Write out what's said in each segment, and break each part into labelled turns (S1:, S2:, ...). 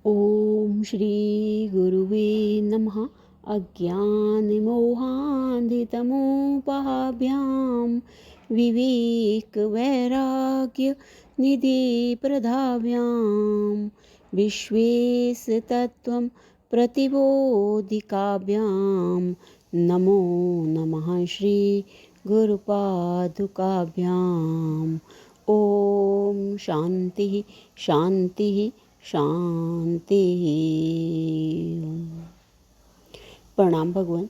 S1: ॐ श्री गुरुवे नमः। अज्ञानमोहान्धितमोपहाभ्यां विवेकवैराग्यनिधिप्रदाभ्यां विश्वेशतत्त्वं प्रतिबोधिकाभ्यां नमो नमः श्री गुरुपादुकाभ्याम्। ॐ शान्तिः शान्तिः शांति। प्रणाम भगवान।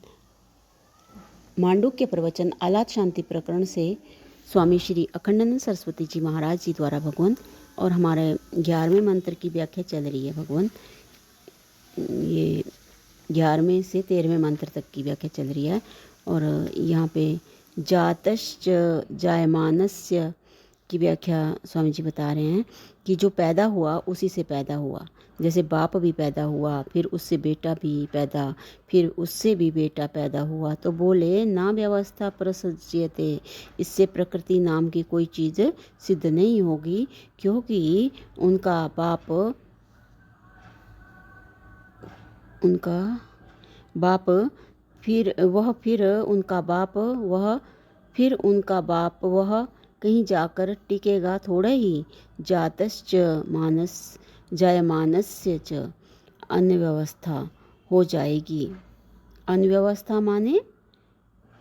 S1: मांडुक्य प्रवचन आलात शांति प्रकरण से स्वामी श्री अखंडानंद सरस्वती जी महाराज जी द्वारा भगवान और हमारे 11वें मंत्र की व्याख्या चल रही है भगवान। ये 11वें से 13वें मंत्र तक की व्याख्या चल रही है और यहाँ पे जातश्च जायमानस्य की व्याख्या स्वामी जी बता रहे हैं कि जो पैदा हुआ उसी से पैदा हुआ। जैसे बाप भी पैदा हुआ, फिर उससे बेटा भी पैदा, फिर उससे भी बेटा पैदा हुआ। तो बोले ना व्यवस्था प्रसज्यते, इससे प्रकृति नाम की कोई चीज़ सिद्ध नहीं होगी, क्योंकि उनका बाप वह कहीं जाकर टिकेगा थोड़े ही। जातश्च मानस जायमानस्य च अनव्यवस्था हो जाएगी। अनव्यवस्था माने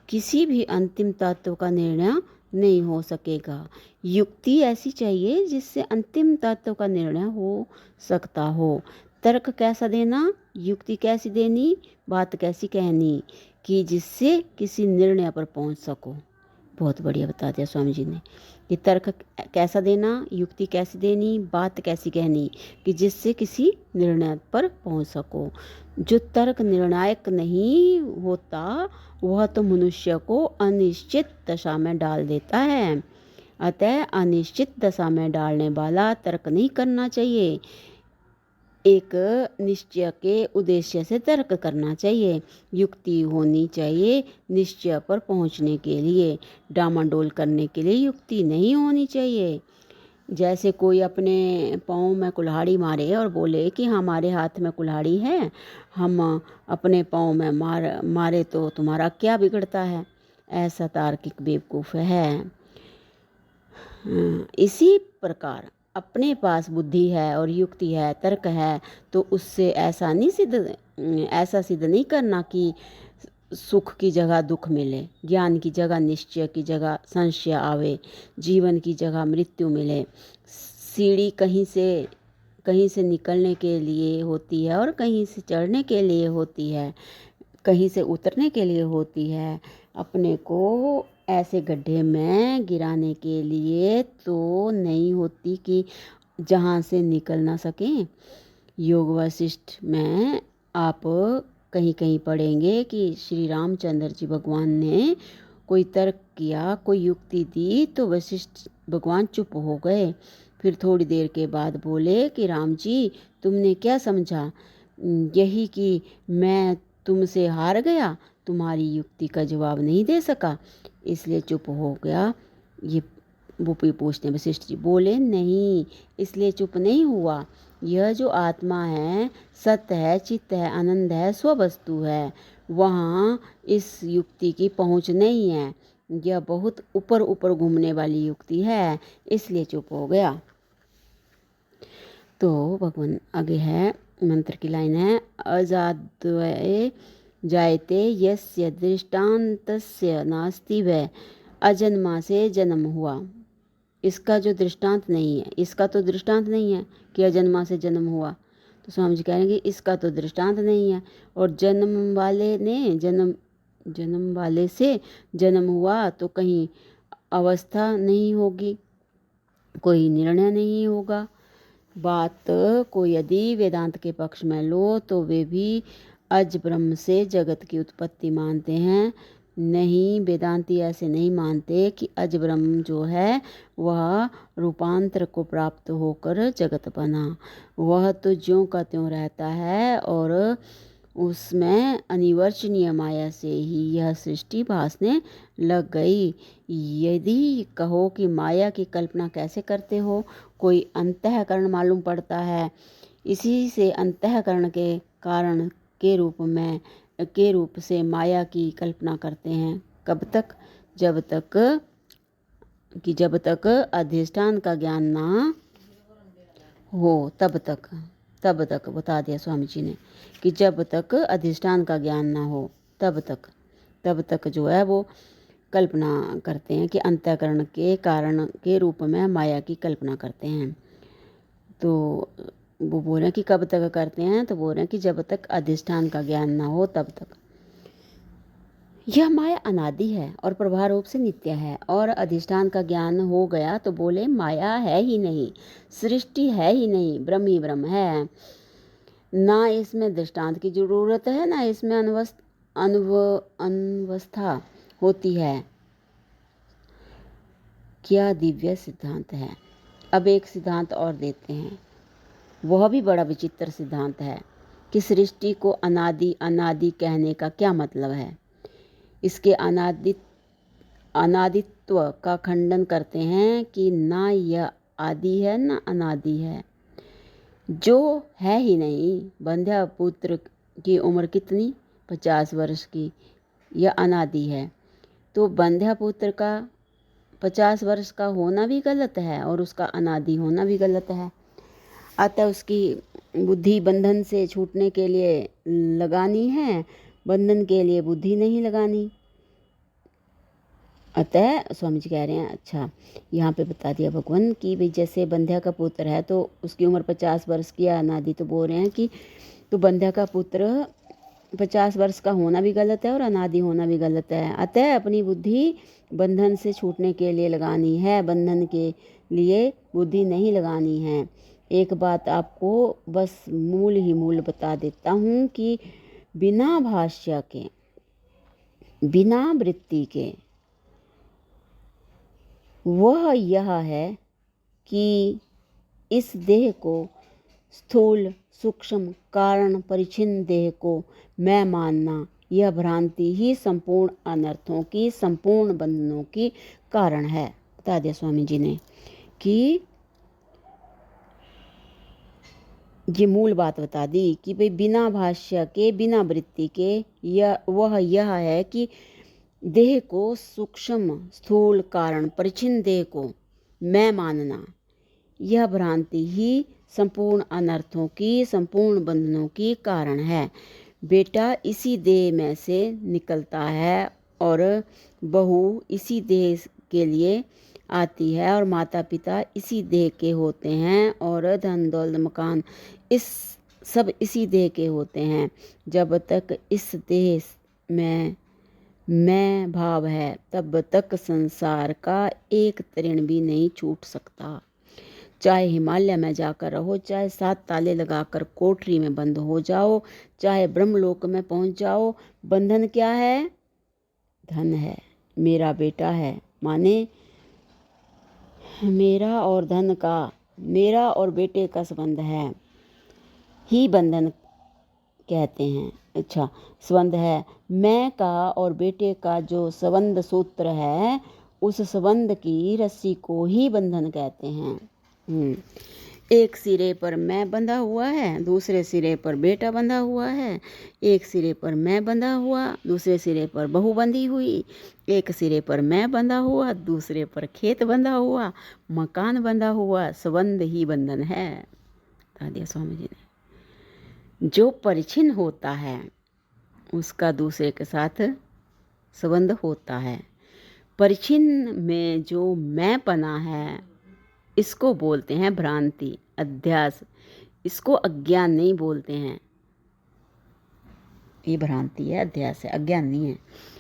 S1: किसी भी अंतिम तत्व का निर्णय नहीं हो सकेगा। युक्ति ऐसी चाहिए जिससे अंतिम तत्व का निर्णय हो सकता हो। तर्क कैसा देना, युक्ति कैसी देनी, बात कैसी कहनी कि जिससे किसी निर्णय पर पहुंच सको। बहुत बढ़िया बता दिया स्वामी जी ने कि तर्क कैसा देना, युक्ति कैसी देनी, बात कैसी कहनी कि जिससे किसी निर्णय पर पहुंच सको। जो तर्क निर्णायक नहीं होता वह तो मनुष्य को अनिश्चित दशा में डाल देता है। अतः अनिश्चित दशा में डालने वाला तर्क नहीं करना चाहिए। एक निश्चय के उद्देश्य से तर्क करना चाहिए। युक्ति होनी चाहिए निश्चय पर पहुंचने के लिए, डामाडोल करने के लिए युक्ति नहीं होनी चाहिए। जैसे कोई अपने पाँव में कुल्हाड़ी मारे और बोले कि हमारे हाथ में कुल्हाड़ी है, हम अपने पाँव में मारे तो तुम्हारा क्या बिगड़ता है। ऐसा तार्किक बेवकूफ़ है। इसी प्रकार अपने पास बुद्धि है और युक्ति है, तर्क है, तो उससे ऐसा सिद्ध नहीं करना कि सुख की जगह दुख मिले, ज्ञान की जगह निश्चय की जगह संशय आवे, जीवन की जगह मृत्यु मिले। सीढ़ी कहीं से निकलने के लिए होती है और कहीं से चढ़ने के लिए होती है, कहीं से उतरने के लिए होती है। अपने को ऐसे गड्ढे में गिराने के लिए तो नहीं होती कि जहाँ से निकल ना सकें। योग वशिष्ठ में आप कहीं कहीं पढ़ेंगे कि श्री रामचंद्र जी भगवान ने कोई तर्क किया, कोई युक्ति दी तो वशिष्ठ भगवान चुप हो गए। फिर थोड़ी देर के बाद बोले कि राम जी तुमने क्या समझा, यही कि मैं तुमसे हार गया, तुम्हारी युक्ति का जवाब नहीं दे सका इसलिए चुप हो गया। ये वो पूछते हैं वशिष्ठ जी। बोले नहीं, इसलिए चुप नहीं हुआ। यह जो आत्मा है सत्य है, चित्त है, आनंद है, स्ववस्तु है, वहाँ इस युक्ति की पहुँच नहीं है। यह बहुत ऊपर ऊपर घूमने वाली युक्ति है, इसलिए चुप हो गया। तो भगवान आगे है, मंत्र की लाइन है, अजाद्वये जायते यस्य दृष्टान्तस्य नास्ति वै, अजन्मा से जन्म हुआ। इसका जो दृष्टांत नहीं है, इसका तो दृष्टांत नहीं है कि अजन्मा से जन्म हुआ। तो स्वामी जी कहेंगे इसका तो दृष्टांत नहीं है। और जन्म वाले से जन्म हुआ तो कहीं अवस्था नहीं होगी, कोई निर्णय नहीं होगा। बात को यदि वेदांत के पक्ष में लो तो वे भी अज ब्रह्म से जगत की उत्पत्ति मानते हैं। नहीं, वेदांती ऐसे नहीं मानते कि अज ब्रह्म जो है वह रूपांतर को प्राप्त होकर जगत बना। वह तो ज्यों का त्यों रहता है और उसमें अनिवर्चनीय माया से ही यह सृष्टि भासने लग गई। यदि कहो कि माया की कल्पना कैसे करते हो, कोई अंतःकरण मालूम पड़ता है इसी से अंतःकरण के कारण के रूप से माया की कल्पना करते हैं। कब तक? जब तक अधिष्ठान का ज्ञान ना हो तब तक बता दिया स्वामी जी ने कि जब तक अधिष्ठान का ज्ञान ना हो तब तक जो है वो कल्पना करते हैं कि अंतःकरण के कारण के रूप में माया की कल्पना करते हैं। तो वो बोल रहे हैं कि कब तक करते हैं, तो बोल रहे हैं कि जब तक अधिष्ठान का ज्ञान ना हो तब तक। यह माया अनादि है और प्रभाव रूप से नित्य है, और अधिष्ठान का ज्ञान हो गया तो बोले माया है ही नहीं, सृष्टि है ही नहीं, ब्रह्म ही ब्रह्म है। ना इसमें दृष्टांत की जरूरत है, ना इसमें अनवस्था होती है। क्या दिव्य सिद्धांत है। अब एक सिद्धांत और देते हैं, वह भी बड़ा विचित्र सिद्धांत है कि सृष्टि को अनादि कहने का क्या मतलब है। इसके अनादित्व का खंडन करते हैं कि ना यह आदि है ना अनादि है, जो है ही नहीं। बंध्या पुत्र की उम्र कितनी? 50 वर्ष की, यह अनादि है। तो बंध्या पुत्र का 50 वर्ष का होना भी गलत है और उसका अनादि होना भी गलत है। अतः उसकी बुद्धि बंधन से छूटने के लिए लगानी है, बंधन के लिए बुद्धि नहीं लगानी। अतः स्वामी जी कह रहे हैं, अच्छा यहाँ पे बता दिया भगवान कि भाई जैसे बंध्या का पुत्र है तो उसकी उम्र 50 वर्ष की है अनादि, तो बोल रहे हैं कि तो बंध्या का पुत्र 50 वर्ष का होना भी गलत है और अनादि होना भी गलत है। अतः अपनी बुद्धि बंधन से छूटने के लिए लगानी है, बंधन के लिए बुद्धि नहीं लगानी है। एक बात आपको बस मूल बता देता हूँ कि बिना भाष्य के, बिना वृत्ति के, वह यह है कि इस देह को स्थूल सूक्ष्म कारण परिच्छिन्न देह को मैं मानना, यह भ्रांति ही संपूर्ण अनर्थों की, संपूर्ण बंधनों की कारण है। बता दिया स्वामी जी ने कि ये मूल बात बता दी कि भाई बिना भाष्य के, बिना वृत्ति के, यह है कि देह को सूक्ष्म स्थूल कारण परिच्छिन्न देह को मैं मानना, यह भ्रांति ही संपूर्ण अनर्थों की, संपूर्ण बंधनों की कारण है। बेटा इसी देह में से निकलता है और बहू इसी देह के लिए आती है और माता पिता इसी देह के होते हैं और धन दौलत मकान इस सब इसी देह के होते हैं। जब तक इस देह में मैं भाव है तब तक संसार का एक तृण भी नहीं छूट सकता। चाहे हिमालय में जाकर रहो, चाहे 7 ताले लगाकर कोठरी में बंद हो जाओ, चाहे ब्रह्मलोक में पहुंच जाओ, बंधन क्या है? धन है, मेरा बेटा है, माने मेरा और धन का, मेरा और बेटे का संबंध है ही बंधन कहते हैं। अच्छा, संबंध है, मैं का और बेटे का जो संबंध सूत्र है, उस संबंध की रस्सी को ही बंधन कहते हैं। एक सिरे पर मैं बंधा हुआ है, दूसरे सिरे पर बेटा बंधा हुआ है। एक सिरे पर मैं बंधा हुआ, दूसरे सिरे पर बहू बंधी हुई। एक सिरे पर मैं बंधा हुआ, दूसरे पर खेत बंधा हुआ, मकान बंधा हुआ। संबंध ही बंधन है, बता दिया स्वामी जी ने। जो परिच्छिन्न होता है उसका दूसरे के साथ संबंध होता है। परिच्छिन्न में जो मैं पना है, इसको बोलते हैं भ्रांति, अध्यास। इसको अज्ञान नहीं बोलते हैं। ये भ्रांति है, अध्यास है, अज्ञान नहीं है।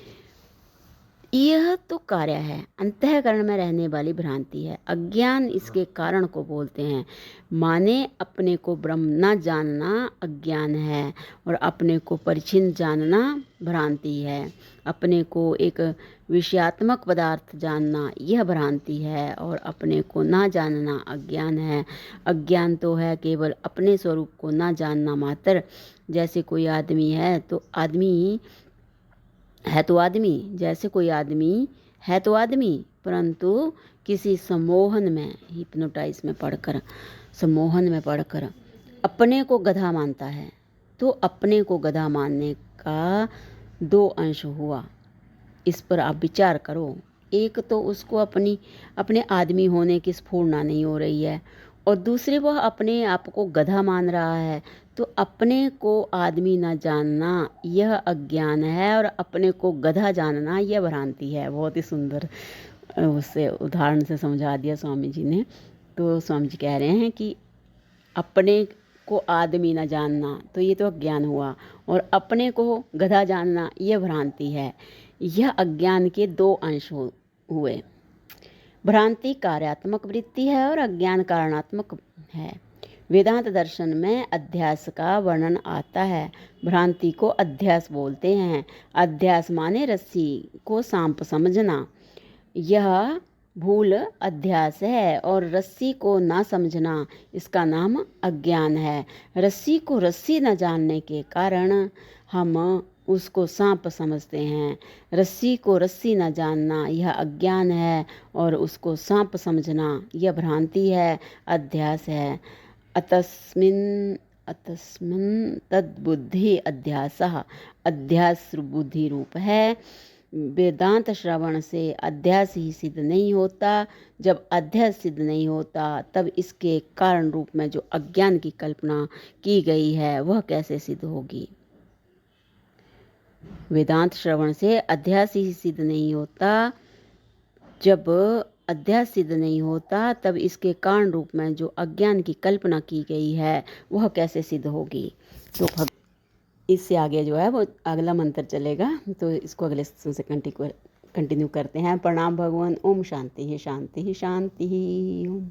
S1: यह तो कार्य है, अंतःकरण में रहने वाली भ्रांति है। अज्ञान इसके कारण को बोलते हैं। माने अपने को ब्रह्म न जानना अज्ञान है और अपने को परिच्छिन्न जानना भ्रांति है। अपने को एक विषयात्मक पदार्थ जानना यह भ्रांति है और अपने को ना जानना अज्ञान है। अज्ञान तो है केवल अपने स्वरूप को ना जानना मात्र। जैसे कोई आदमी है तो आदमी है तो आदमी, जैसे कोई आदमी है तो आदमी, परंतु किसी सम्मोहन में, हिप्नोटाइज में पढ़कर, सम्मोहन में पढ़कर अपने को गधा मानता है। तो अपने को गधा मानने का दो अंश हुआ, इस पर आप विचार करो। एक तो उसको अपने आदमी होने की स्फुरना नहीं हो रही है, और दूसरे वह अपने आप को गधा मान रहा है। तो अपने को आदमी न जानना यह अज्ञान है, और अपने को गधा जानना यह भ्रांति है। बहुत ही सुंदर उससे उदाहरण से समझा दिया स्वामी जी ने। तो स्वामी जी कह रहे हैं कि अपने को आदमी न जानना तो ये तो अज्ञान हुआ, और अपने को गधा जानना यह भ्रांति है। यह अज्ञान के दो अंश हुए। भ्रांति कार्यात्मक वृत्ति है और अज्ञान कारणात्मक है। वेदांत दर्शन में अध्यास का वर्णन आता है। भ्रांति को अध्यास बोलते हैं। अध्यास माने रस्सी को सांप समझना। यह भूल अध्यास है, और रस्सी को ना समझना इसका नाम अज्ञान है। रस्सी को रस्सी न जानने के कारण हम उसको सांप समझते हैं। रस्सी को रस्सी न जानना यह अज्ञान है, और उसको सांप समझना यह भ्रांति है, अध्यास है। अतस्मिन् तद्बुद्धि अध्यासः। अध्यास बुद्धि रूप है। वेदांत श्रवण से अध्यास ही सिद्ध नहीं होता। जब अध्यास सिद्ध नहीं होता तब इसके कारण रूप में जो अज्ञान की कल्पना की गई है वह कैसे सिद्ध होगी। वेदांत श्रवण से अध्यास ही सिद्ध नहीं होता। जब अध्यास सिद्ध नहीं होता तब इसके कारण रूप में जो अज्ञान की कल्पना की गई है वह कैसे सिद्ध होगी। तो इससे आगे जो है वो अगला मंत्र चलेगा, तो इसको अगले सेशन से कंटिन्यू करते हैं। प्रणाम भगवान। ओम शांति ही शांति ही शांति ही। ओम।